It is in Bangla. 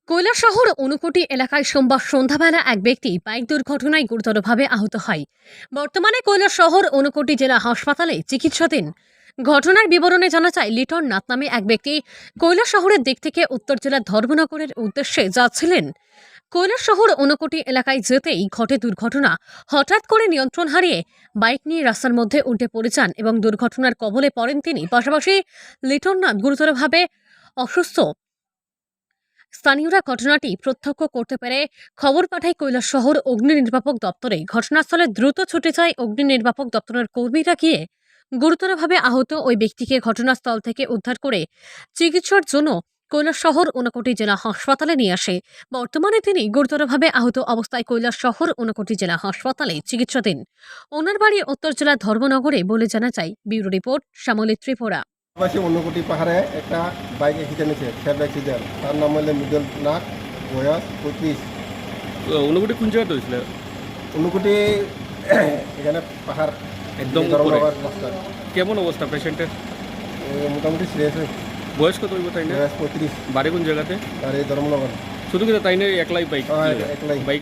কৈলাসহর ঊনকোটি এলাকায় সোমবার সন্ধ্যাবেলা এক ব্যক্তি বাইক দুর্ঘটনায় গুরুতরভাবে আহত হয়। বর্তমানে কৈলাসহর ঊনকোটি জেলা হাসপাতালে চিকিৎসাধীন। ঘটনার বিবরণে জানা যায়, লিটন নাথ নামে এক ব্যক্তি কৈলাসহরের দিক থেকে উত্তর জেলার ধর্মনগরের উদ্দেশ্যে যাচ্ছিলেন। কৈলাসহর ঊনকোটি এলাকায় যেতেই ঘটে দুর্ঘটনা। হঠাৎ করে নিয়ন্ত্রণ হারিয়ে বাইক নিয়ে রাস্তার মধ্যে উল্টে পড়ে যান এবং দুর্ঘটনার কবলে পড়েন তিনি। পাশাপাশি লিটন নাথ গুরুতরভাবে অসুস্থ। স্থানীয়রা ঘটনাটি প্রত্যক্ষ করতে পেরে খবর পাঠায় কৈলাসহর অগ্নি নির্বাপক দপ্তরে। ঘটনাস্থলে দ্রুত ছুটে যায় অগ্নি নির্বাপক দপ্তরের কর্মীরা গিয়ে গুরুতরভাবে আহত ওই ব্যক্তিকে ঘটনাস্থল থেকে উদ্ধার করে চিকিৎসার জন্য কৈলাসহর ঊনকোটি জেলা হাসপাতালে নিয়ে আসে। বর্তমানে তিনি গুরুতরভাবে আহত অবস্থায় কৈলাসহর ঊনকোটি জেলা হাসপাতালে চিকিৎসাধীন। ওনার বাড়ি উত্তর জেলার ধর্মনগরে বলে জানা যায়। Bureau report, Shyamali Tripura. পাশে ঊনকোটি পাহাড়ে একটা বাইক অ্যাক্সিডেন্ট হয়েছে, ফ্যাট অ্যাক্সিডেন্ট। তার নাম হলে মৃদুল নাথ, বয়স 35। ঊনকোটি কোন জায়গাতে হয়েছিল? ঊনকোটি এখানে পাহাড় একদম ধর্মনগর রাস্তা। কেমন অবস্থা পেশেন্টের? মোটামুটি সিরিয়াস। বয়স কত হইব তাই না? বয়স 35। বাড়ি কোন জায়গাতে? আর এই ধর্মনগর। শুধু কিন্তু তাই না একলাই বাইক? একলাই। বাইক